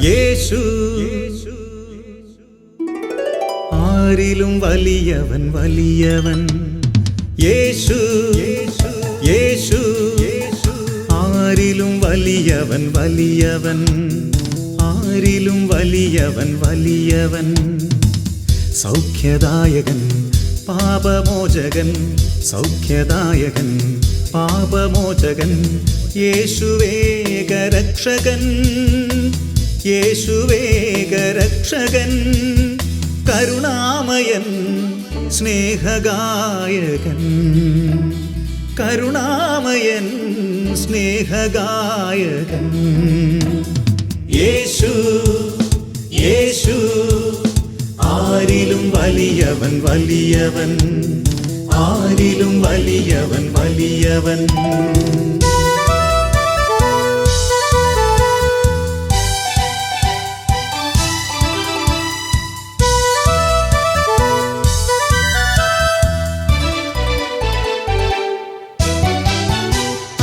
യേശു ആരിലും വലിയവൻ വലിയവൻ. യേശു യേശു ആരിലും വലിയവൻ വലിയവൻ. ആരിലും വലിയവൻ വലിയവൻ. സൗഖ്യദായകൻ പാപമോചകൻ. സൗഖ്യദായകൻ പാപമോചകൻ. യേശുവേകരക്ഷകൻ. യേശുവേകരക്ഷകൻ. കരുണാമയൻ സ്നേഹഗായകൻ. കരുണാമയൻ സ്നേഹഗായകൻ. യേശു യേശു ആരിലും വലിയവൻ വലിയവൻ. ആരിലും വലിയവൻ വലിയവൻ.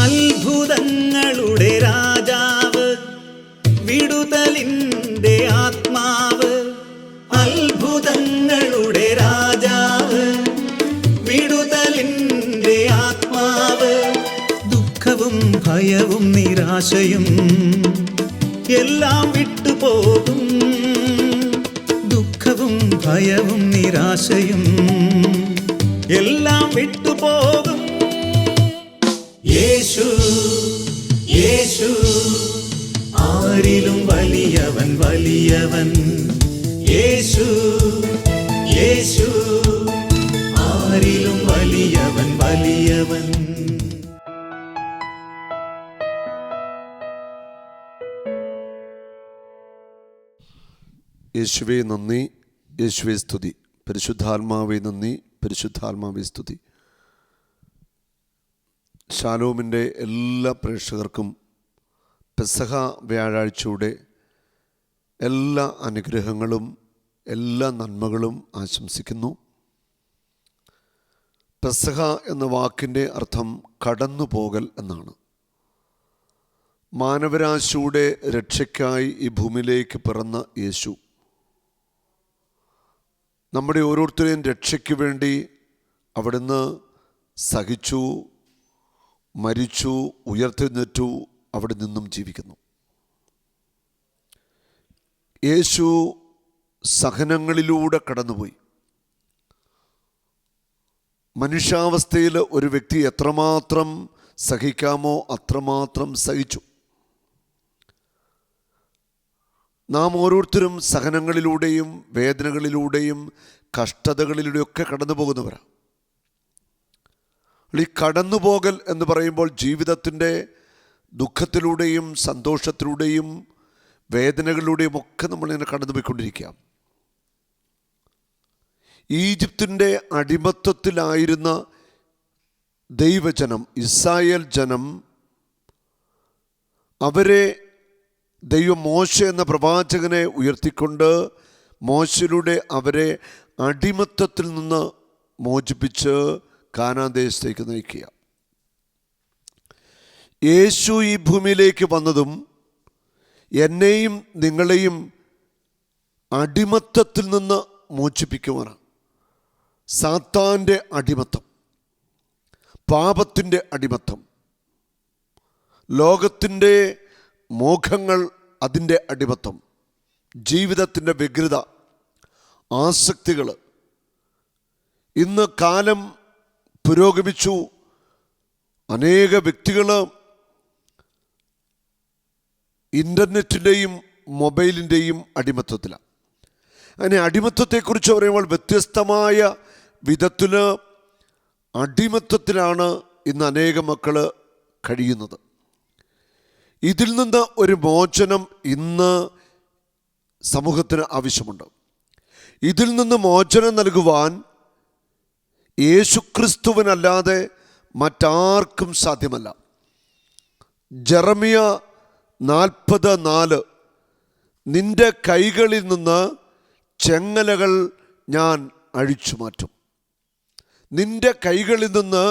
അത്ഭുതങ്ങളുടെ രാജാവ്, വിടുതലിൻ്റെ ആത്മാവ്. അത്ഭുതങ്ങളുടെ രാജാവ്, വിടുതലിൻ്റെ ആത്മാവ്. ദുഃഖവും ഭയവും നിരാശയും എല്ലാം വിട്ടുപോകും. ദുഃഖവും ഭയവും നിരാശയും എല്ലാം വിട്ടുപോകും. യേശു യേശു ആരിലും വലിയവൻ വലിയവൻ. യേശു യേശു ആരിലും വലിയവൻ വലിയവൻ. യേശുവേ നന്ദി, യേശുവേ സ്തുതി. പരിശുദ്ധാത്മാവേ നന്ദി, പരിശുദ്ധാത്മാവേ സ്തുതി. ശാലോമിൻ്റെ എല്ലാ പ്രേക്ഷകർക്കും പെസഹ വ്യാഴാഴ്ചയുടെ എല്ലാ അനുഗ്രഹങ്ങളും എല്ലാ നന്മകളും ആശംസിക്കുന്നു. പെസഹ എന്ന വാക്കിൻ്റെ അർത്ഥം കടന്നുപോകൽ എന്നാണ്. മാനവരാശിയുടെ രക്ഷയ്ക്കായി ഈ ഭൂമിയിലേക്ക് പിറന്ന യേശു നമ്മുടെ ഓരോരുത്തരെയും രക്ഷയ്ക്ക് വേണ്ടി അവിടുന്ന് സഹിച്ചു, മരിച്ചു, ഉയർത്തെഴുന്നേറ്റു, അവിടെ നിന്നും ജീവിക്കുന്നു. യേശു സഹനങ്ങളിലൂടെ കടന്നുപോയി. മനുഷ്യാവസ്ഥയിൽ ഒരു വ്യക്തി എത്രമാത്രം സഹിക്കാമോ അത്രമാത്രം സഹിച്ചു. നാം ഓരോരുത്തരും സഹനങ്ങളിലൂടെയും വേദനകളിലൂടെയും കഷ്ടതകളിലൂടെയൊക്കെ കടന്നു പോകുന്നവരാണ്. ഈ കടന്നുപോകൽ എന്ന് പറയുമ്പോൾ ജീവിതത്തിൻ്റെ ദുഃഖത്തിലൂടെയും സന്തോഷത്തിലൂടെയും വേദനകളിലൂടെയും ഒക്കെ നമ്മളിങ്ങനെ കടന്നുപോയിക്കൊണ്ടിരിക്കുക. ഈജിപ്തിൻ്റെ അടിമത്തത്തിലായിരുന്ന ദൈവജനം, ഇസ്രായേൽ ജനം, അവരെ ദൈവം മോശ എന്ന പ്രവാചകനെ ഉയർത്തിക്കൊണ്ട് മോശയിലൂടെ അവരെ അടിമത്തത്തിൽ നിന്ന് മോചിപ്പിച്ച് കാനാൻ ദേശത്തേക്ക് നയിക്കുക. യേശു ഈ ഭൂമിയിലേക്ക് വന്നതും എന്നെയും നിങ്ങളെയും അടിമത്തത്തിൽ നിന്ന് മോചിപ്പിക്കുവാനാണ്. സാത്താൻ്റെ അടിമത്തം, പാപത്തിൻ്റെ അടിമത്തം, ലോകത്തിൻ്റെ മോഹങ്ങൾ, അതിൻ്റെ അടിമത്തം, ജീവിതത്തിൻ്റെ വ്യഗ്രത, ആസക്തികൾ. ഇന്ന് കാലം പുരോഗമിച്ചു. അനേക വ്യക്തികൾ ഇൻ്റർനെറ്റിൻ്റെയും മൊബൈലിൻ്റെയും അടിമത്തത്തിലാണ്. അങ്ങനെ അടിമത്തത്തെക്കുറിച്ച് പറയുമ്പോൾ വ്യത്യസ്തമായ വിധത്തിൽ അടിമത്തത്തിലാണ് ഇന്ന് അനേക മക്കൾ കഴിയുന്നത്. ഇതിൽ നിന്ന് ഒരു മോചനം ഇന്ന് സമൂഹത്തിന് ആവശ്യമുണ്ട്. ഇതിൽ നിന്ന് മോചനം നൽകുവാൻ യേശുക്രിസ്തുവിനല്ലാതെ മറ്റാർക്കും സാധ്യമല്ല. ജെറമിയ 40:4 നിന്റെ കൈകളിൽ നിന്ന് ചെങ്ങലകൾ ഞാൻ അഴിച്ചു മാറ്റും. നിന്റെ കൈകളിൽ നിന്ന്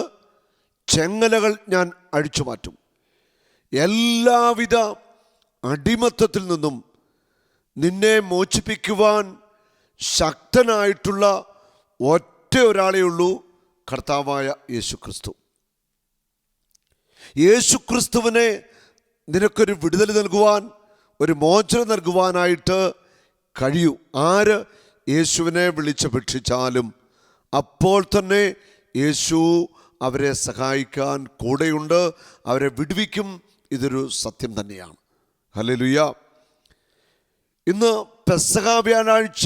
ചെങ്ങലകൾ ഞാൻ അഴിച്ചു മാറ്റും. എല്ലാവിധ അടിമത്തത്തിൽ നിന്നും നിന്നെ മോചിപ്പിക്കുവാൻ ശക്തനായിട്ടുള്ള ഒറ്റ ഒരാളേ ഉള്ളൂ, കർത്താവായ യേശുക്രിസ്തു. യേശുക്രിസ്തുവിനെ നിനക്കൊരു വിടുതൽ നൽകുവാൻ, ഒരു മോചനം നൽകുവാനായിട്ട് കഴിയൂ. ആര് യേശുവിനെ വിളിച്ചപേക്ഷിച്ചാലും അപ്പോൾ തന്നെ യേശു അവരെ സഹായിക്കാൻ കൂടെയുണ്ട്, അവരെ വിടുവിക്കും. ഇതൊരു സത്യം തന്നെയാണ്. ഹല്ലേലൂയ. ഇന്ന് പെസഹ വ്യാഴാഴ്ച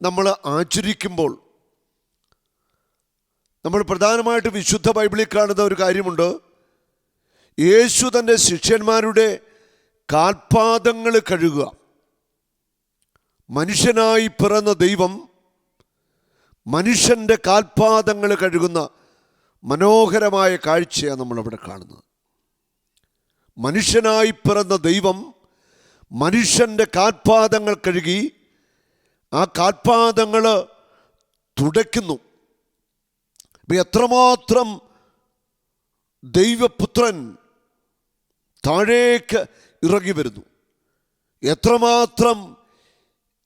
നമ്മൾ ആചരിക്കുമ്പോൾ നമ്മൾ പ്രധാനമായിട്ട് വിശുദ്ധ ബൈബിളിൽ കാണുന്ന ഒരു കാര്യമുണ്ട്. യേശു തൻ്റെ ശിഷ്യന്മാരുടെ കാൽപാദങ്ങൾ കഴുകുക. മനുഷ്യനായി പിറന്ന ദൈവം മനുഷ്യൻ്റെ കാൽപാദങ്ങൾ കഴുകുന്ന മനോഹരമായ കാഴ്ചയാണ് നമ്മളവിടെ കാണുന്നത്. മനുഷ്യനായി പിറന്ന ദൈവം മനുഷ്യൻ്റെ കാൽപാദങ്ങൾ കഴുകി ആ കാൽപാദങ്ങൾ തുടയ്ക്കുന്നു. അപ്പം എത്രമാത്രം ദൈവപുത്രൻ താഴേക്ക് ഇറങ്ങി വരുന്നു, എത്രമാത്രം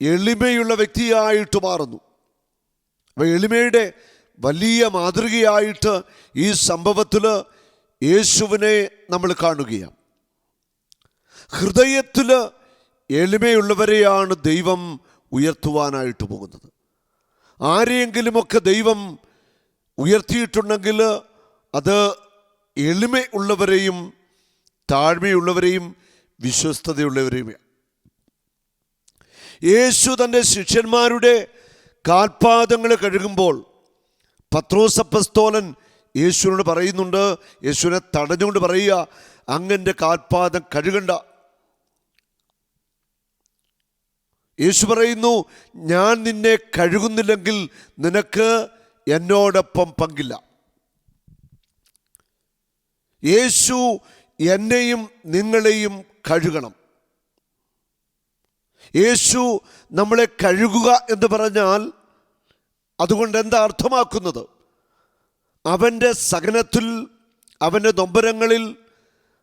എളിമയുള്ള വ്യക്തിയായിട്ട് മാറുന്നു. അപ്പം എളിമയുടെ വലിയ മാതൃകയായിട്ട് ഈ സംഭവത്തിൽ യേശുവിനെ നമ്മൾ കാണുകയാണ്. ഹൃദയത്തിൽ എളിമയുള്ളവരെയാണ് ദൈവം ഉയർത്തുവാനായിട്ട് പോകുന്നത്. ആരെയെങ്കിലുമൊക്കെ ദൈവം ഉയർത്തിയിട്ടുണ്ടെങ്കിൽ അത് എളിമയുള്ളവരെയും താഴ്മയുള്ളവരെയും വിശ്വസ്തതയുള്ളവരെയും. യേശു തൻ്റെ ശിഷ്യന്മാരുടെ കാൽപാദങ്ങൾ കഴുകുമ്പോൾ പത്രോസ് അപ്പോസ്തലൻ യേശുവിനോട് പറയുന്നുണ്ട്, യേശുവിനെ തടഞ്ഞുകൊണ്ട് പറയുക, അങ്ങൻ്റെ കാൽപാദം കഴുകണ്ട. യേശു പറയുന്നു, ഞാൻ നിന്നെ കഴുകുന്നില്ലെങ്കിൽ നിനക്ക് എന്നോടൊപ്പം പങ്കില്ല. യേശു എന്നെയും നിങ്ങളെയും കഴുകണം. യേശു നമ്മളെ കഴുകുക എന്ന് പറഞ്ഞാൽ അതുകൊണ്ട് എന്താ അർത്ഥമാക്കുന്നത്? അവൻ്റെ സഹനത്തിൽ, അവൻ്റെ നൊമ്പരങ്ങളിൽ,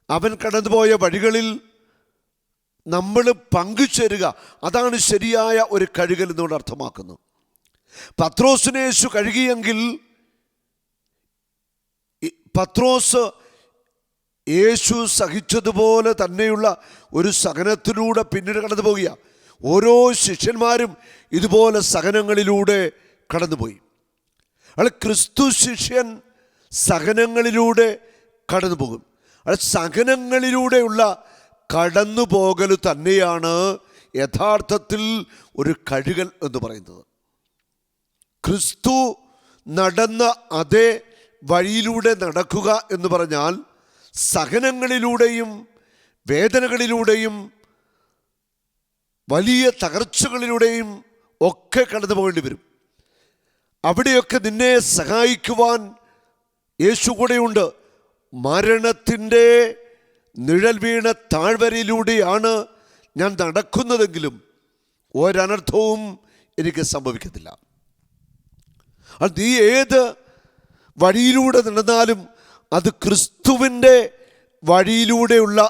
അവൻ കടന്നുപോയ വഴികളിൽ നമ്മൾ പങ്കുചേരുക. അതാണ് ശരിയായ ഒരു കഴുകൽ എന്നുകൊണ്ട് അർത്ഥമാക്കുന്നത്. പത്രോസിനെ യേശു കഴുകിയെങ്കിൽ പത്രോസ് യേശു സഹിച്ചതുപോലെ തന്നെയുള്ള ഒരു സഹനത്തിലൂടെ പിന്നീട് കടന്നു പോകുക. ഓരോ ശിഷ്യന്മാരും ഇതുപോലെ സഹനങ്ങളിലൂടെ കടന്നുപോയി. അയാൾ ക്രിസ്തു ശിഷ്യൻ സഹനങ്ങളിലൂടെ കടന്നു പോകും. അയാൾ സഹനങ്ങളിലൂടെയുള്ള കടന്നുപോകൽ തന്നെയാണ് യഥാർത്ഥത്തിൽ ഒരു കഴുകൽ എന്ന് പറയുന്നത്. ക്രിസ്തു നടന്ന അതേ വഴിയിലൂടെ നടക്കുക എന്ന് പറഞ്ഞാൽ സഹനങ്ങളിലൂടെയും വേദനകളിലൂടെയും വലിയ തകർച്ചകളിലൂടെയും ഒക്കെ കടന്നു പോകേണ്ടി വരും. അവിടെയൊക്കെ നിന്നെ സഹായിക്കുവാൻ യേശു കൂടെയുണ്ട്. മരണത്തിൻ്റെ നിഴൽ വീണ താഴ്വരയിലൂടെയാണ് ഞാൻ നടക്കുന്നതെങ്കിലും ഒരനർത്ഥവും എനിക്ക് സംഭവിക്കത്തില്ല. അത് നീ ഏത് വഴിയിലൂടെ നടന്നാലും അത് ക്രിസ്തുവിൻ്റെ വഴിയിലൂടെയുള്ള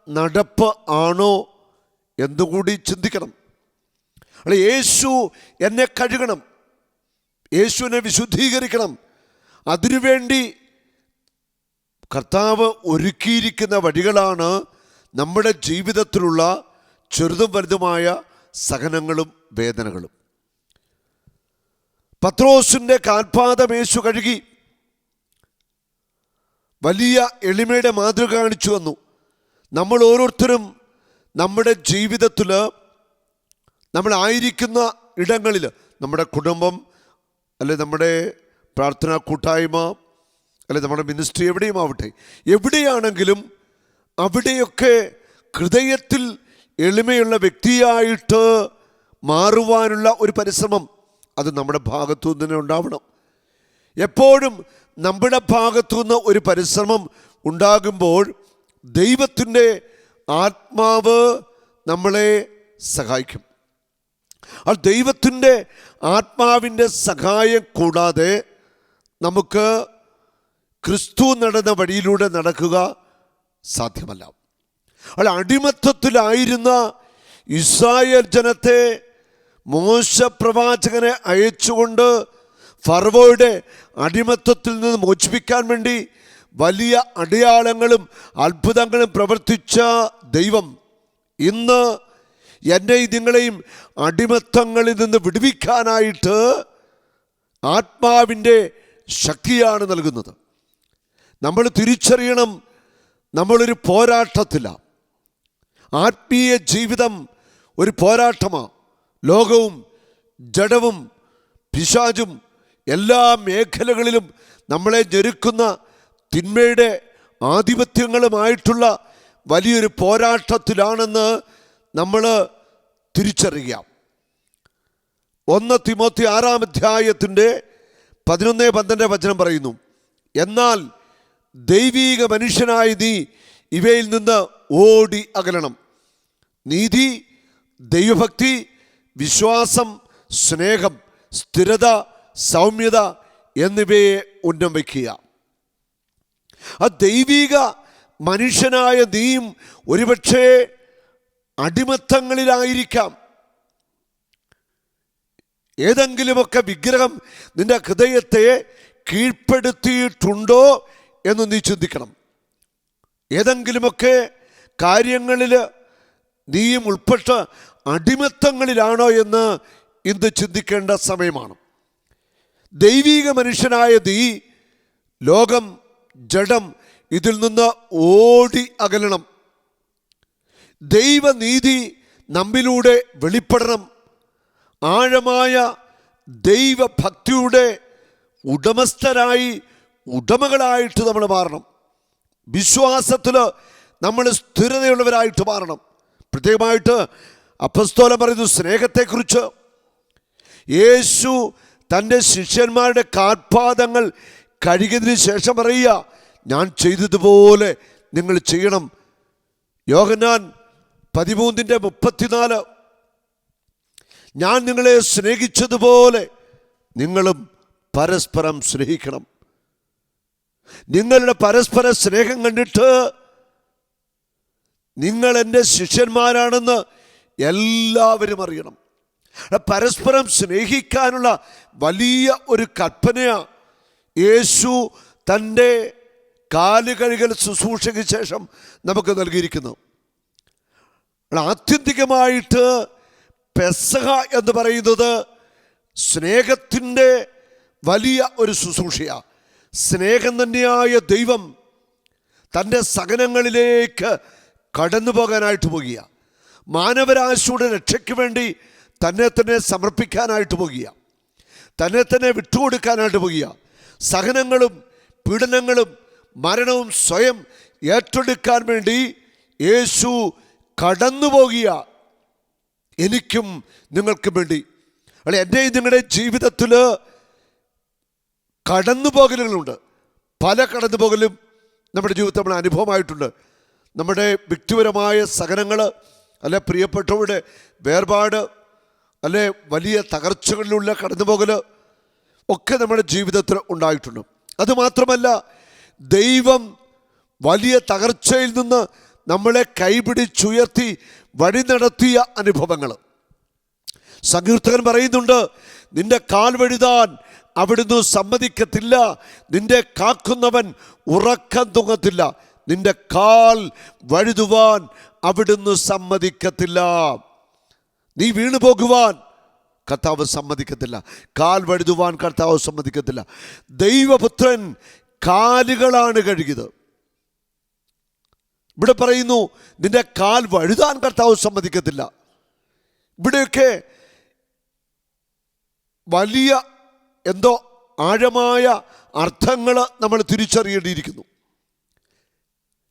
നടപ്പ് ആണോ എന്നുകൂടി ചിന്തിക്കണം. അല്ല, യേശു എന്നെ കഴുകണം, യേശുവിനെ വിശുദ്ധീകരിക്കണം. അതിനുവേണ്ടി കർത്താവ് ഒരുക്കിയിരിക്കുന്ന വഴികളാണ് നമ്മുടെ ജീവിതത്തിലുള്ള ചെറുതും വലുതുമായ സഹനങ്ങളും വേദനകളും. പത്രോസിൻ്റെ കാൽപാദം യേശു കഴുകി വലിയ എളിമയുടെ മാതൃക കാണിച്ചു വന്നു. നമ്മൾ ഓരോരുത്തരും നമ്മുടെ ജീവിതത്തിൽ നമ്മളായിരിക്കുന്ന ഇടങ്ങളിൽ, നമ്മുടെ കുടുംബം അല്ലെ നമ്മുടെ പ്രാർത്ഥനാ കൂട്ടായ്മ അല്ലെ നമ്മുടെ മിനിസ്ട്രി എവിടെയും ആവട്ടെ, എവിടെയാണെങ്കിലും അവിടെയൊക്കെ ഹൃദയത്തിൽ എളിമയുള്ള വ്യക്തിയായിട്ട് മാറുവാനുള്ള ഒരു പരിശ്രമം അത് നമ്മുടെ ഭാഗത്തു നിന്ന് ഉണ്ടാവണം. എപ്പോഴും നമ്മുടെ ഭാഗത്തു നിന്ന് ഒരു പരിശ്രമം ഉണ്ടാകുമ്പോൾ ദൈവത്തിൻ്റെ ആത്മാവ് നമ്മളെ സഹായിക്കും. ആ ദൈവത്തിൻ്റെ ആത്മാവിൻ്റെ സഹായം കൂടാതെ നമുക്ക് ക്രിസ്തു നടന്ന വഴിയിലൂടെ നടക്കുക സാധ്യമല്ല. അല്ല, അടിമത്തത്തിലായിരുന്ന ഇസ്രായേൽ ജനത്തെ മോശ പ്രവാചകനെ അയച്ചുകൊണ്ട് ഫറവോയുടെ അടിമത്തത്തിൽ നിന്ന് മോചിപ്പിക്കാൻ വേണ്ടി വലിയ അടയാളങ്ങളും അത്ഭുതങ്ങളും പ്രവർത്തിച്ച ദൈവം ഇന്ന് എന്നെയും നിങ്ങളെയും അടിമത്തങ്ങളിൽ നിന്ന് വിടുവിക്കാനായിട്ട് ആത്മാവിൻ്റെ ശക്തിയാണ് നൽകുന്നത്. നമ്മൾ തിരിച്ചറിയണം, നമ്മളൊരു പോരാട്ടത്തിലാണ്. ആത്മീയ ജീവിതം ഒരു പോരാട്ടമാണ്. ലോകവും ജഡവും പിശാചും എല്ലാ മേഖലകളിലും നമ്മളെ ഞെരുക്കുന്ന തിന്മയുടെ ആധിപത്യങ്ങളുമായിട്ടുള്ള വലിയൊരു പോരാട്ടത്തിലാണെന്ന് നമ്മൾ തിരിച്ചറിയാം. 1 തിമോത്തി 6 അധ്യായത്തിൻ്റെ 11-12 വചനം പറയുന്നു, എന്നാൽ ദൈവീക മനുഷ്യനായ നീ ഇവയിൽ നിന്ന് ഓടി അകലണം. നീതി, ദൈവഭക്തി, വിശ്വാസം, സ്നേഹം, സ്ഥിരത, സൗമ്യത എന്നിവയെ ഉന്നം വയ്ക്കുക. ആ ദൈവിക മനുഷ്യനായ നീയും ഒരുപക്ഷെ അടിമത്തങ്ങളിലായിരിക്കാം. ഏതെങ്കിലുമൊക്കെ വിഗ്രഹം നിന്റെ ഹൃദയത്തെ കീഴ്പ്പെടുത്തിയിട്ടുണ്ടോ എന്ന് നീ ചിന്തിക്കണം. ഏതെങ്കിലുമൊക്കെ കാര്യങ്ങളിൽ നീയും ഉൾപ്പെട്ട അടിമത്തങ്ങളിലാണോ എന്ന് ഇന്ന് ചിന്തിക്കേണ്ട സമയമാണ്. ദൈവിക മനുഷ്യനായ നീ ലോകം, ജഡം ഇതിൽ നിന്ന് ഓടി അകലണം. ദൈവനീതി നമ്മിലൂടെ വെളിപ്പെടണം. ആഴമായ ദൈവഭക്തിയുടെ ഉടമകളായിട്ട് നമ്മൾ മാറണം. വിശ്വാസത്തിൽ നമ്മൾ സ്ഥിരതയുള്ളവരായിട്ട് മാറണം. പ്രത്യേകമായിട്ട് അപ്പസ്തോലൻ പറയുന്നു സ്നേഹത്തെക്കുറിച്ച്. യേശു തൻ്റെ ശിഷ്യന്മാരുടെ കാൽപാദങ്ങൾ കഴുകിയതിന് ശേഷം പറയുക, ഞാൻ ചെയ്തതുപോലെ നിങ്ങൾ ചെയ്യണം. യോഹന്നാൻ 13:34, ഞാൻ നിങ്ങളെ സ്നേഹിച്ചതുപോലെ നിങ്ങളും പരസ്പരം സ്നേഹിക്കണം. നിങ്ങളുടെ പരസ്പര സ്നേഹം കണ്ടിട്ട് നിങ്ങൾ എൻ്റെ ശിഷ്യന്മാരാണെന്ന് എല്ലാവരും അറിയണം. പരസ്പരം സ്നേഹിക്കാനുള്ള വലിയ ഒരു കൽപ്പനയാണ് യേശു തൻ്റെ കാലുകഴുകൽ ശുശ്രൂഷയ്ക്ക് ശേഷം നമുക്ക് നൽകിയിരിക്കുന്നു. ആത്യന്തികമായിട്ട് പെസഹ എന്ന് പറയുന്നത് സ്നേഹത്തിൻ്റെ വലിയ ഒരു ശുശ്രൂഷയാണ്. സ്നേഹം തന്നെയായ ദൈവം തൻ്റെ സഹനങ്ങളിലേക്ക് കടന്നു പോകാനായിട്ട് പോകുക. മാനവരാശിയുടെ രക്ഷയ്ക്ക് വേണ്ടി തന്നെ തന്നെ സമർപ്പിക്കാനായിട്ട് പോകുക. തന്നെ തന്നെ വിട്ടുകൊടുക്കാനായിട്ട് പോകുക. സഹനങ്ങളും പീഡനങ്ങളും മരണവും സ്വയം ഏറ്റെടുക്കാൻ വേണ്ടി യേശു കടന്നു പോകുക. എനിക്കും നിങ്ങൾക്കും വേണ്ടി. അല്ലെ, എൻ്റെയും നിങ്ങളുടെ ജീവിതത്തിൽ കടന്നുപോകലുകളുണ്ട്. പല കടന്നുപോകലും നമ്മുടെ ജീവിതത്തിൽ നമ്മൾ അനുഭവമായിട്ടുണ്ട്. നമ്മുടെ വ്യക്തിപരമായ സഹനങ്ങൾ, അല്ലെ പ്രിയപ്പെട്ടവരുടെ വേർപാട്, അല്ലെ വലിയ തകർച്ചകളിലുള്ള കടന്നുപോകൽ ഒക്കെ നമ്മുടെ ജീവിതത്തിൽ ഉണ്ടായിട്ടുണ്ട്. അതുമാത്രമല്ല, ദൈവം വലിയ തകർച്ചയിൽ നിന്ന് നമ്മളെ കൈപിടിച്ചുയർത്തി വഴി നടത്തിയ അനുഭവങ്ങൾ. സങ്കീർത്തകൻ പറയുന്നുണ്ട്, നിന്റെ കാൽ വഴുതാൻ അവിടുന്ന് സമ്മതിക്കത്തില്ല, നിന്റെ കാക്കുന്നവൻ ഉറക്കം തൂങ്ങത്തില്ല. നിന്റെ കാൽ വഴുതുവാൻ അവിടുന്ന് സമ്മതിക്കത്തില്ല. നീ വീണു പോകുവാൻ കർത്താവ് സമ്മതിക്കത്തില്ല. കാൽ വഴുതുവാൻ കർത്താവ് സമ്മതിക്കത്തില്ല. ദൈവപുത്രൻ കാലുകളാണ് കഴുകിയത്. ഇവിടെ പറയുന്നു നിന്റെ കാൽ വഴുതാൻ കർത്താവ് സമ്മതിക്കത്തില്ല. ഇവിടെയൊക്കെ വലിയ എന്തോ ആഴമായ അർത്ഥങ്ങൾ നമ്മൾ തിരിച്ചറിയേണ്ടിയിരിക്കുന്നു.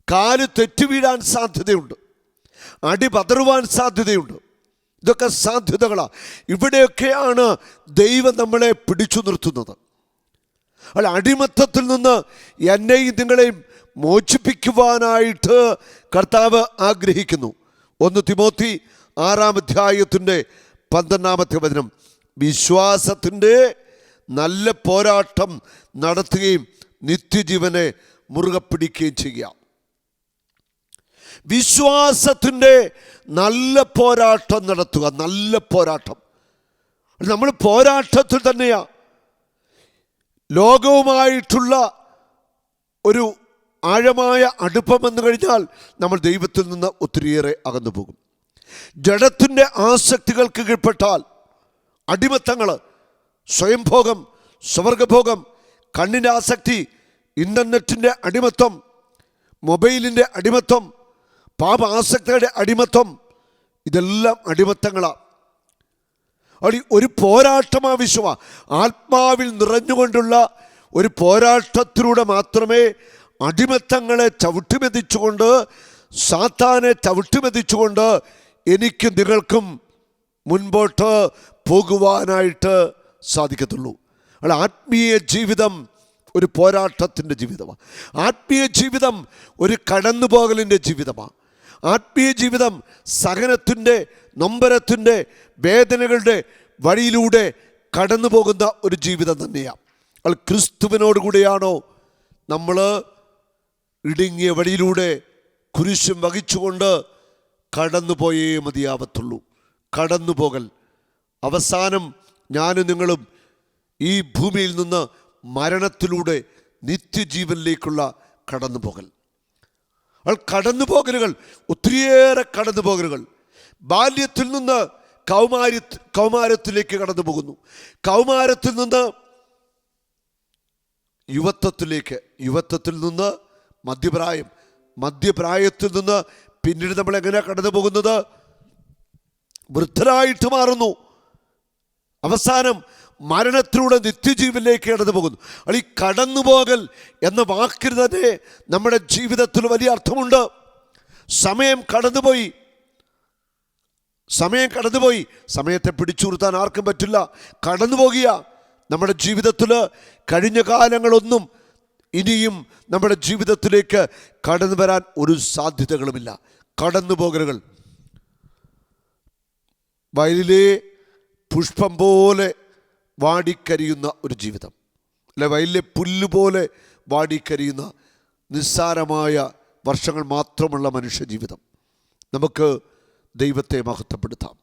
കാല് തെറ്റുവീഴാൻ സാധ്യതയുണ്ട്, അടി പതറുവാൻ സാധ്യതയുണ്ട്. ഇതൊക്കെ സാധ്യതകളാണ്. ഇവിടെയൊക്കെയാണ് ദൈവം നമ്മളെ പിടിച്ചു നിർത്തുന്നത്. അല്ല, അടിമത്തത്തിൽ നിന്ന് എന്നെയും നിങ്ങളെയും മോചിപ്പിക്കുവാനായിട്ട് കർത്താവ് ആഗ്രഹിക്കുന്നു. 1 തിമോത്തി 6 അധ്യായത്തിൻ്റെ 12 വചനം, വിശ്വാസത്തിൻ്റെ നല്ല പോരാട്ടം നടത്തുകയും നിത്യജീവനെ മുറുകെ പിടിക്കുകയും ചെയ്യുക. വിശ്വാസത്തിൻ്റെ നല്ല പോരാട്ടം നടത്തുക. നല്ല പോരാട്ടം. നമ്മൾ പോരാട്ടത്തിൽ തന്നെയാ. ലോകവുമായിട്ടുള്ള ഒരു ആഴമായ അടുപ്പമെന്ന് കഴിഞ്ഞാൽ നമ്മൾ ദൈവത്തിൽ നിന്ന് ഒത്തിരിയേറെ അകന്നു പോകും. ജഡത്തിൻ്റെ ആസക്തികൾക്ക് കീഴ്പ്പെട്ടാൽ, അടിമത്തങ്ങൾ, സ്വയംഭോഗം, സ്വർഗഭോഗം, കണ്ണിൻ്റെ ആസക്തി, ഇൻ്റർനെറ്റിൻ്റെ അടിമത്തം, മൊബൈലിൻ്റെ അടിമത്തം, പാപ ആസക്തിയുടെ അടിമത്തം, ഇതെല്ലാം അടിമത്തങ്ങളാണ്. ഒരു പോരാട്ടം ആവശ്യമാണ്. ആത്മാവിൽ നിറഞ്ഞുകൊണ്ടുള്ള ഒരു പോരാട്ടത്തിലൂടെ മാത്രമേ അടിമത്തങ്ങളെ ചവിട്ടുമെതിച്ചുകൊണ്ട്, സാത്താനെ ചവിട്ടുമെതിച്ചുകൊണ്ട് എനിക്കും നിങ്ങൾക്കും മുൻപോട്ട് പോകുവാനായിട്ട് സാധിക്കത്തുള്ളൂ. ആത്മീയ ജീവിതം ഒരു പോരാട്ടത്തിൻ്റെ ജീവിതമാണ്. ആത്മീയ ജീവിതം ഒരു കടന്നുപോകലിൻ്റെ ജീവിതമാണ്. ആത്മീയ ജീവിതം സഹനത്തിൻ്റെ, നൊമ്പരത്തിൻ്റെ, വേദനകളുടെ വഴിയിലൂടെ കടന്നു പോകുന്ന ഒരു ജീവിതം തന്നെയാണ്. ക്രിസ്തുവിനോടുകൂടിയാണോ നമ്മൾ ഇടുങ്ങിയ വഴിയിലൂടെ കുരിശും വഹിച്ചുകൊണ്ട് കടന്നുപോയേ മതിയാവത്തുള്ളൂ. കടന്നുപോകൽ അവസാനം ഞാനും നിങ്ങളും ഈ ഭൂമിയിൽ നിന്ന് മരണത്തിലൂടെ നിത്യജീവനിലേക്കുള്ള കടന്നുപോകൽ. കടന്നുപോകലുകൾ, ഒത്തിരിയേറെ കടന്നുപോകലുകൾ. ബാല്യത്തിൽ നിന്ന് കൗമാരത്തിലേക്ക് കടന്നു പോകുന്നു. കൗമാരത്തിൽ നിന്ന് യുവത്വത്തിലേക്ക്, യുവത്വത്തിൽ നിന്ന് മധ്യപ്രായം, മധ്യപ്രായത്തിൽ നിന്ന് പിന്നീട് നമ്മൾ എങ്ങനെയാണ് കടന്നു പോകുന്നത്? വൃദ്ധരായിട്ട് മാറുന്നു. അവസാനം മരണത്തിലൂടെ നിത്യജീവനിലേക്ക് കടന്നു പോകുന്നു. ഈ കടന്നുപോകൽ എന്ന വാക്കിന് തന്നെ നമ്മുടെ ജീവിതത്തിൽ വലിയ അർത്ഥമുണ്ട്. സമയം കടന്നുപോയി, സമയത്തെ പിടിച്ചു നിർത്താൻ ആർക്കും പറ്റില്ല. കടന്നു പോകുക. നമ്മുടെ ജീവിതത്തിൽ കഴിഞ്ഞ കാലങ്ങളൊന്നും ഇനിയും നമ്മുടെ ജീവിതത്തിലേക്ക് കടന്നു വരാൻ ഒരു സാധ്യതകളുമില്ല. കടന്നുപോകലുകൾ. വയലിലെ പുഷ്പം പോലെ വാടിക്കരിയുന്ന ഒരു ജീവിതം, അല്ലെ? വയലിലെ പുല്ലുപോലെ വാടിക്കരിയുന്ന നിസ്സാരമായ വർഷങ്ങൾ മാത്രമുള്ള മനുഷ്യ ജീവിതം. നമുക്ക് ദൈവത്തെ മഹത്വപ്പെടുത്താം,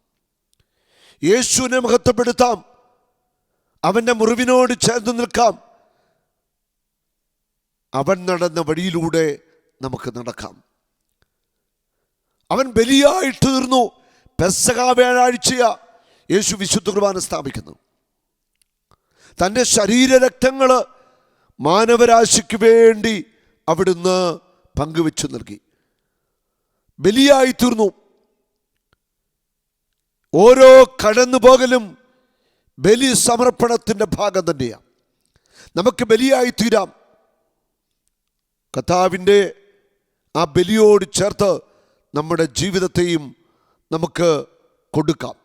യേശുവിനെ മഹത്വപ്പെടുത്താം, അവൻ്റെ മുറിവിനോട് ചേർന്ന് നിൽക്കാം. അവൻ നടന്ന വഴിയിലൂടെ നമുക്ക് നടക്കാം. അവൻ ബലിയായി തീർന്നു. പെസഹ വ്യാഴാഴ്ച യേശു വിശുദ്ധ കുർബാന സ്ഥാപിക്കുന്നു. തൻ്റെ ശരീരരക്തങ്ങൾ മാനവരാശിക്ക് വേണ്ടി അവിടുന്ന് പങ്കുവെച്ചു നൽകി, ബലിയായി തീർന്നു. ഓരോ കടന്നുപോകലും ബലി സമർപ്പണത്തിൻ്റെ ഭാഗം തന്നെയാണ്. നമുക്ക് ബലിയായി തീരാം. കർത്താവിൻ്റെ ആ ബലിയോട് ചേർത്ത് നമ്മുടെ ജീവിതത്തെയും നമുക്ക് കൊടുക്കാം.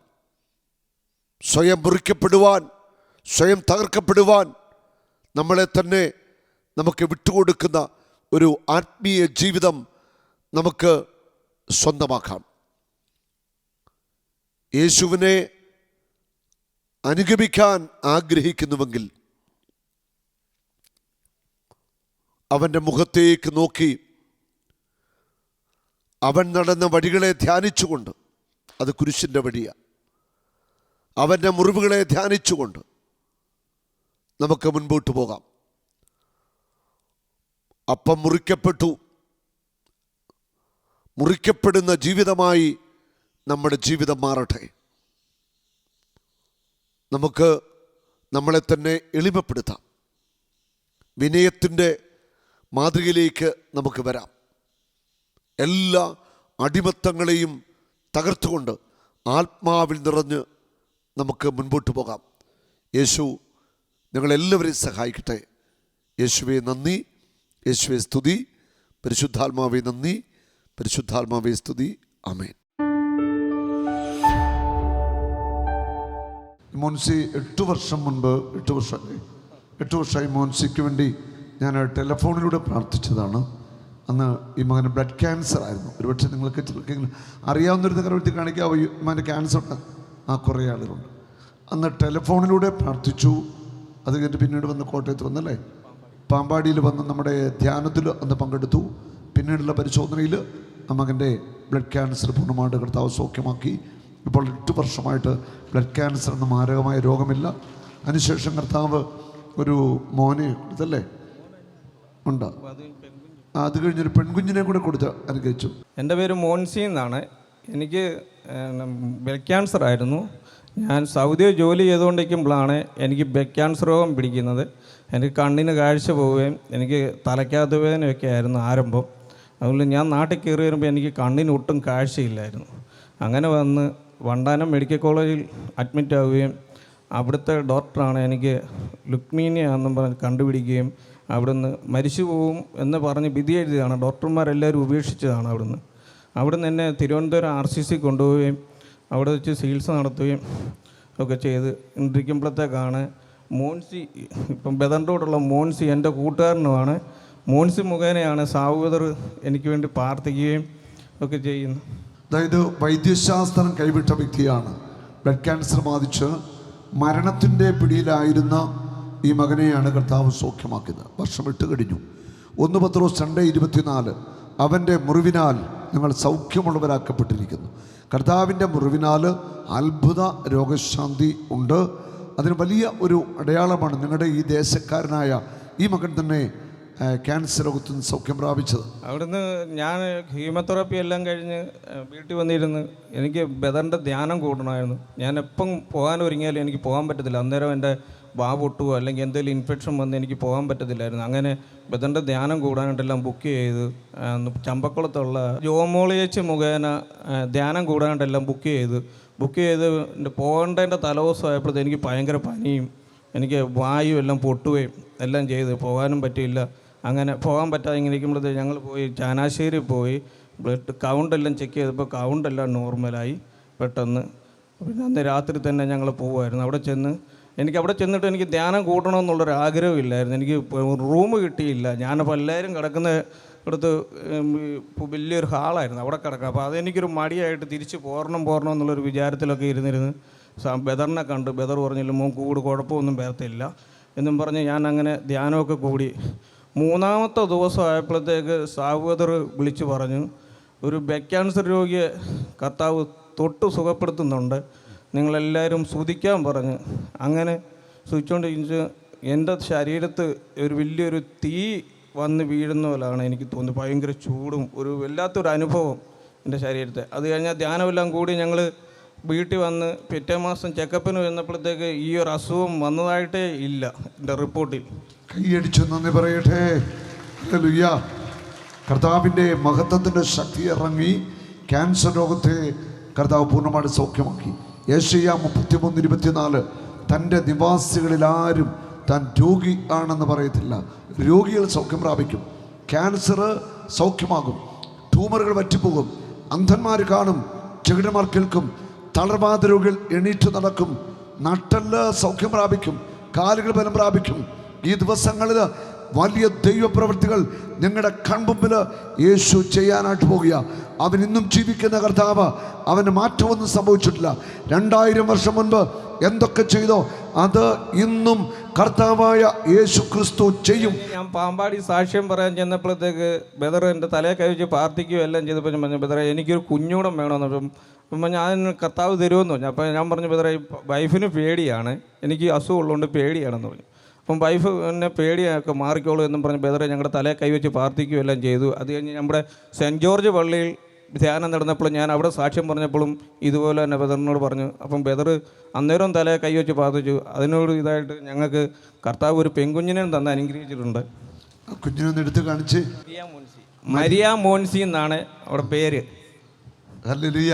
സ്വയം മുറിക്കപ്പെടുവാൻ, സ്വയം തകർക്കപ്പെടുവാൻ നമ്മളെ തന്നെ നമുക്ക് വിട്ടുകൊടുക്കുന്ന ഒരു ആത്മീയ ജീവിതം നമുക്ക് സ്വന്തമാക്കാം. യേശുവിനെ അനുഗമിക്കാൻ ആഗ്രഹിക്കുന്നുവെങ്കിൽ അവൻ്റെ മുഖത്തേക്ക് നോക്കി അവൻ നടന്ന വഴികളെ ധ്യാനിച്ചുകൊണ്ട്, അത് കുരിശിൻ്റെ വഴിയാണ്, അവൻ്റെ മുറിവുകളെ ധ്യാനിച്ചുകൊണ്ട് നമുക്ക് മുൻപോട്ട് പോകാം. അപ്പം മുറിക്കപ്പെട്ടു, മുറിക്കപ്പെടുന്ന ജീവിതമായി നമ്മുടെ ജീവിതം മാറട്ടെ. നമുക്ക് നമ്മളെ തന്നെ എളിമപ്പെടുത്താം. വിനയത്തിൻ്റെ മാതൃകയിലേക്ക് നമുക്ക് വരാം. എല്ലാ അടിമത്തങ്ങളെയും തകർത്തുകൊണ്ട് ആത്മാവിൽ നിറഞ്ഞ് നമുക്ക് മുൻപോട്ട് പോകാം. യേശു നിങ്ങളെല്ലാവരെയും സഹായിക്കട്ടെ. യേശുവേ നന്ദി, യേശുവേ സ്തുതി, പരിശുദ്ധാത്മാവേ നന്ദി, പരിശുദ്ധാത്മാവേ സ്തുതി. ആമേൻ. മോൻസി 8 വർഷം മുൻപ്, 8 വർഷമായി മോൻസിക്ക് വേണ്ടി ഞാൻ ടെലഫോണിലൂടെ പ്രാർത്ഥിച്ചതാണ്. അന്ന് ഈ മകന് ബ്ലഡ് ക്യാൻസർ ആയിരുന്നു. ഒരുപക്ഷെ നിങ്ങൾക്ക് ചിലർക്കെങ്കിലും അറിയാവുന്നൊരു കരുത്തി കാണിക്കാവോ? ഈ മകന് ക്യാൻസർ ഉണ്ട്. കുറേ ആളുകളുണ്ട്. അന്ന് ടെലഫോണിലൂടെ പ്രാർത്ഥിച്ചു. അത് കഴിഞ്ഞിട്ട് പിന്നീട് വന്ന് കോട്ടയത്ത് വന്നല്ലേ, പാമ്പാടിയിൽ വന്ന് നമ്മുടെ ധ്യാനത്തിൽ അന്ന് പങ്കെടുത്തു. പിന്നീടുള്ള പരിശോധനയിൽ ആ മകൻ്റെ ബ്ലഡ് ക്യാൻസർ പൂർണ്ണമായിട്ട് കർത്താവ് സൗഖ്യമാക്കി. ഇപ്പോൾ 8 വർഷമായിട്ട് ബ്ലഡ് ക്യാൻസർ എന്ന മാരകമായ രോഗമില്ല. അതിനുശേഷം കർത്താവ് ഒരു മോനെ ഇതല്ലേ ഉണ്ട്, അത് കഴിഞ്ഞൊരു പെൺകുഞ്ഞിനെ കൂടെ കൊടുത്ത് അനുഗ്രഹിച്ചു. എൻ്റെ പേര് മോൻസി എന്നാണ്. എനിക്ക് ബ്ലഡ് ക്യാൻസർ ആയിരുന്നു. ഞാൻ സൗദിയിൽ ജോലി ചെയ്തുകൊണ്ടിരിക്കുമ്പോഴാണ് എനിക്ക് ബ്ലഡ് ക്യാൻസർ രോഗം പിടിക്കുന്നത്. എനിക്ക് കണ്ണിന് കാഴ്ച പോവുകയും എനിക്ക് തലയ്ക്കകത്ത് വേദനയൊക്കെ ആയിരുന്നു ആരംഭം. അതുകൊണ്ട് ഞാൻ നാട്ടിൽ കയറി വരുമ്പോൾ എനിക്ക് കണ്ണിന് ഒട്ടും കാഴ്ചയില്ലായിരുന്നു. അങ്ങനെ വന്ന് വണ്ടാനം മെഡിക്കൽ കോളേജിൽ അഡ്മിറ്റ് ആവുകയും അവിടുത്തെ ഡോക്ടറാണ് എനിക്ക് ലുക്മീനിയ എന്നും പറഞ്ഞ് കണ്ടുപിടിക്കുകയും അവിടുന്ന് മരിച്ചു പോവും എന്ന് പറഞ്ഞ് വിധി എഴുതിയതാണ്. ഡോക്ടർമാരെല്ലാവരും ഉപേക്ഷിച്ചതാണ്. അവിടുന്ന് എന്നെ തിരുവനന്തപുരം RCC കൊണ്ടുപോവുകയും അവിടെ വെച്ച് ചികിത്സ നടത്തുകയും ഒക്കെ ചെയ്ത് ഇരിക്കുമ്പോഴത്തേക്കാണ് മോൻസി, ഇപ്പം ബദറിനോടുള്ള മോൻസി എൻ്റെ കൂട്ടുകാരനുമാണ്. മോൻസി മുഖേനയാണ് സാവൂദർ എനിക്ക് വേണ്ടി പ്രാർത്ഥിക്കുകയും ഒക്കെ ചെയ്യുന്നത്. അതായത് വൈദ്യശാസ്ത്രം കൈവിട്ട വ്യക്തിയാണ്. ബ്ലഡ് ക്യാൻസർ ബാധിച്ച് മരണത്തിൻ്റെ പിടിയിലായിരുന്ന ഈ മകനെയാണ് കർത്താവ് സൗഖ്യമാക്കിയത്. വർഷം 8 കഴിഞ്ഞു. 1 പത്രോസ് 2:24 അവൻ്റെ മുറിവിനാൽ നിങ്ങൾ സൗഖ്യമുള്ളവരാക്കപ്പെട്ടിരിക്കുന്നു. കർത്താവിൻ്റെ മുറിവിനാൽ അത്ഭുത രോഗശാന്തി ഉണ്ട്. അതിന് വലിയ ഒരു അടയാളമാണ് നിങ്ങളുടെ ഈ ദേശക്കാരനായ ഈ മകൻ തന്നെ ക്യാൻസർ രോഗത്തിൽ നിന്ന് സൗഖ്യം പ്രാപിച്ചത്. അവിടുന്ന് ഞാൻ കീമോതെറാപ്പി എല്ലാം കഴിഞ്ഞ് വീട്ടിൽ വന്നിരുന്ന് എനിക്ക് ബദറിൻ്റെ ധ്യാനം കൂടണമായിരുന്നു. ഞാൻ എപ്പം പോകാൻ ഒരുങ്ങിയാലും എനിക്ക് പോകാൻ പറ്റത്തില്ല. അന്നേരം എൻ്റെ പൊട്ടുകയോ അല്ലെങ്കിൽ എന്തെങ്കിലും ഇൻഫെക്ഷൻ വന്ന് എനിക്ക് പോകാൻ പറ്റത്തില്ലായിരുന്നു. അങ്ങനെ ബദറിൻ്റെ ധ്യാനം കൂടാനായിട്ടെല്ലാം ബുക്ക് ചെയ്ത് ചമ്പക്കുളത്തുള്ള ജോമോളിയച്ച് മുഖേന ധ്യാനം കൂടാനായിട്ടെല്ലാം ബുക്ക് ചെയ്ത് പോകേണ്ടതിൻ്റെ തലേദിവസമായപ്പോഴത്തേക്ക് എനിക്ക് ഭയങ്കര പനിയും എനിക്ക് വായു എല്ലാം പൊട്ടുകയും എല്ലാം ചെയ്ത് പോകാനും പറ്റിയില്ല. അങ്ങനെ പോകാൻ പറ്റാതെ ഇങ്ങനെ ഇരിക്കുമ്പോഴത്തേക്ക് ഞങ്ങൾ പോയി ചാനാശ്ശേരി പോയി ബ്ലഡ് കൗണ്ടെല്ലാം ചെക്ക് ചെയ്തപ്പോൾ കൗണ്ടെല്ലാം നോർമലായി പെട്ടെന്ന്. പിന്നെ അന്ന് രാത്രി തന്നെ ഞങ്ങൾ പോകുമായിരുന്നു. അവിടെ ചെന്നിട്ട് എനിക്ക് ധ്യാനം കൂട്ടണമെന്നുള്ളൊരു ആഗ്രഹമില്ലായിരുന്നു. എനിക്ക് റൂം കിട്ടിയില്ല. ഞാനപ്പോൾ എല്ലാവരും കിടക്കുന്ന ഇവിടുത്തെ വലിയൊരു ഹാളായിരുന്നു, അവിടെ കിടക്കുക. അപ്പോൾ അതെനിക്കൊരു മടിയായിട്ട് തിരിച്ച് പോരണം എന്നുള്ളൊരു വിചാരത്തിലൊക്കെ ഇരുന്നിരുന്ന് ബദറിനെ കണ്ട് ബദർ പറഞ്ഞില്ല മോൻ കുഴപ്പമൊന്നും വരത്തില്ല എന്നും പറഞ്ഞ് ഞാൻ അങ്ങനെ ധ്യാനമൊക്കെ കൂടി. 3-ാമത്തെ ദിവസം ആയപ്പോഴത്തേക്ക് സാവൂദർ വിളിച്ചു പറഞ്ഞു, ഒരു ബ്ലഡ് ക്യാൻസർ രോഗിയെ കർത്താവ് തൊട്ട് സുഖപ്പെടുത്തുന്നുണ്ട്, നിങ്ങളെല്ലാവരും സ്തുതിക്കാൻ പറഞ്ഞ്. അങ്ങനെ സ്തുതിച്ചുകൊണ്ടിരിച്ച് എൻ്റെ ശരീരത്ത് ഒരു വലിയൊരു തീ വന്ന് വീഴുന്ന പോലെയാണ് എനിക്ക് തോന്നുന്നത്. ഭയങ്കര ചൂടും ഒരു വല്ലാത്തൊരു അനുഭവം എൻ്റെ ശരീരത്തെ. അത് കഴിഞ്ഞാൽ ധ്യാനമെല്ലാം കൂടി ഞങ്ങൾ വീട്ടിൽ വന്ന് പിറ്റേ മാസം ചെക്കപ്പിന് വന്നപ്പോഴത്തേക്ക് ഈ ഒരു അസുഖം വന്നതായിട്ടേ ഇല്ല എൻ്റെ റിപ്പോർട്ടിൽ. കൈയടിച്ചു നന്ദി പറയട്ടെ. ഹല്ലേലൂയ. കർത്താവിൻ്റെ മഹത്വത്തിൻ്റെ ശക്തി ഇറങ്ങി ക്യാൻസർ രോഗത്തെ കർത്താവ് പൂർണ്ണമായിട്ട് സൗഖ്യമാക്കി. യെശയ്യാ 33:24 തൻ്റെ നിവാസികളിൽ ആരും താൻ രോഗി ആണെന്ന് പറയത്തില്ല. രോഗികൾ സൗഖ്യം പ്രാപിക്കും. ക്യാൻസർ സൗഖ്യമാകും. ട്യൂമറുകൾ വറ്റിപ്പോകും. അന്ധന്മാർ കാണും, ചെകിടന്മാർ കേൾക്കും, തളർവാദ രോഗികൾ എണീറ്റ് നടക്കും, നട്ടെല്ല് സൗഖ്യം പ്രാപിക്കും, കാലുകൾ ബലം പ്രാപിക്കും. ഈ ദിവസങ്ങളിൽ വലിയ ദൈവപ്രവൃത്തികൾ നിങ്ങളുടെ കൺമുമ്പിൽ യേശു ചെയ്യാനായിട്ട് പോകുക. അവൻ ഇന്നും ജീവിക്കുന്ന കർത്താവ്. അവന് മാറ്റമൊന്നും സംഭവിച്ചിട്ടില്ല. 2000 വർഷം മുൻപ് എന്തൊക്കെ ചെയ്തോ അത് ഇന്നും കർത്താവായ യേശു ക്രിസ്തു ചെയ്യും. ഞാൻ പാമ്പാടി സാക്ഷ്യം പറയാൻ ചെന്നപ്പോഴത്തേക്ക് ബദർ എൻ്റെ തലയെ കഴിച്ച് പ്രാർത്ഥിക്കുകയോ എല്ലാം ചെയ്തപ്പോൾ ഞാൻ പറഞ്ഞു, ബദറെ എനിക്കൊരു കുഞ്ഞൂടം വേണമെന്ന്. അപ്പം ഞാൻ കർത്താവ് തരുമെന്ന് പറഞ്ഞു. അപ്പോൾ ഞാൻ പറഞ്ഞു, ബദറെ വൈഫിന് പേടിയാണ്, എനിക്ക് അസുഖം ഉള്ളതുകൊണ്ട് പേടിയാണെന്ന് പറഞ്ഞു. അപ്പം വൈഫ് എന്നെ പേടിയൊക്കെ മാറിക്കോളൂ എന്നും പറഞ്ഞ് ബദറെ ഞങ്ങളുടെ തലയെ കൈവച്ച് പ്രാർത്ഥിക്കുകയും എല്ലാം ചെയ്തു. അത് കഴിഞ്ഞ് നമ്മുടെ സെൻറ്റ് ജോർജ് പള്ളിയിൽ ധ്യാനം നടന്നപ്പോഴും ഞാൻ അവിടെ സാക്ഷ്യം പറഞ്ഞപ്പോഴും ഇതുപോലെ തന്നെ ബദറിനോട് പറഞ്ഞു. അപ്പം ബദർ അന്നേരം തലയെ കൈവച്ച് പ്രാർത്ഥിച്ചു. അതിനോട് ഇതായിട്ട് ഞങ്ങൾക്ക് കർത്താവ് ഒരു പെൺകുഞ്ഞിനെ തന്നെ അനുഗ്രഹിച്ചിട്ടുണ്ട്. കുഞ്ഞിനൊന്ന് എടുത്ത് കാണിച്ച്. മരിയ മോൻസി എന്നാണ് അവിടെ പേര്. ഹല്ലേലൂയ.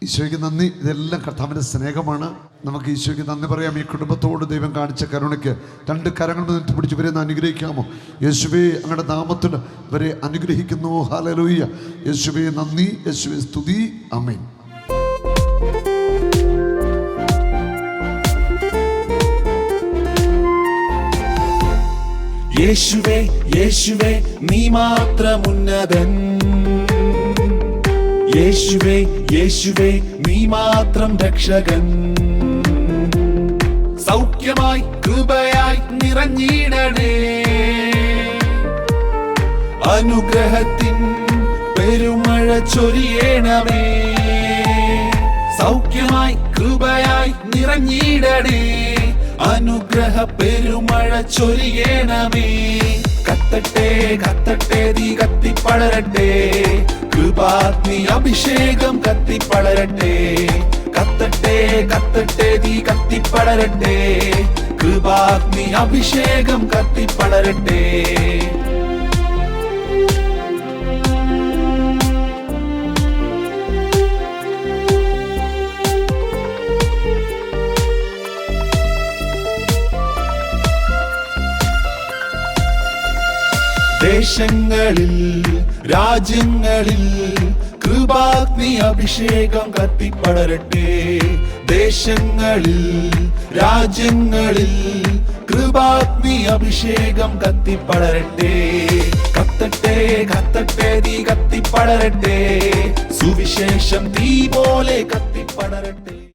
ഈശോയ്ക്ക് നന്ദി. ഇതെല്ലാം കർത്താവിൻ്റെ സ്നേഹമാണ്. നമുക്ക് ഈശോയ്ക്ക് നന്ദി പറയാം. ഈ കുടുംബത്തോട് ദൈവം കാണിച്ച കരുണയ്ക്ക് 2 കരങ്ങൾ നീട്ടി പിടിച്ച് ഇവരെ ഒന്ന് അനുഗ്രഹിക്കാമോ? യേശുവേ അങ്ങയുടെ നാമത്തിൽ ഇവരെ അനുഗ്രഹിക്കുന്നു. ഹല്ലേലൂയ. യേശുവേ നന്ദി, യേശുവേ സ്തുതി. ആമേൻ. യേശുവേ യേശുവേ നീ മാത്രം ഉന്നതൻ. യേശുവേ യേശുവേ നീ മാത്രം രക്ഷകൻ. സൗഖ്യമായി കൃപയായി നിറഞ്ഞിടണേ. അനുഗ്രഹത്തിൻ പെരുമഴ ചൊരിയണമേ. സൗഖ്യമായി കൃപയായി നിറഞ്ഞിടണേ. അനുഗ്രഹ പെരുമഴ ചൊരിയണമേ. കത്തട്ടെ കത്തട്ടെ തീ കത്തിപ്പടരട്ടെ. കൃപാഗ്നി അഭിഷേകം കത്തിപ്പടരട്ടെ. കത്തട്ടെ കത്തട്ടെ തീ കത്തിപ്പടരട്ടെ. കൃപാഗ്നി അഭിഷേകം കത്തിപ്പടരട്ടെ. ദേശങ്ങളിൽ രാജ്യങ്ങളിൽ കൃപാഗ്നി അഭിഷേകം കത്തിപ്പടരട്ടെ. ദേശങ്ങളിൽ രാജ്യങ്ങളിൽ കൃപാഗ്നി അഭിഷേകം കത്തിപ്പടരട്ടെ. കത്തട്ടെ കത്തട്ടെ തീ കത്തിപ്പടരട്ടെ. സുവിശേഷം തീ പോലെ കത്തിപ്പടരട്ടെ.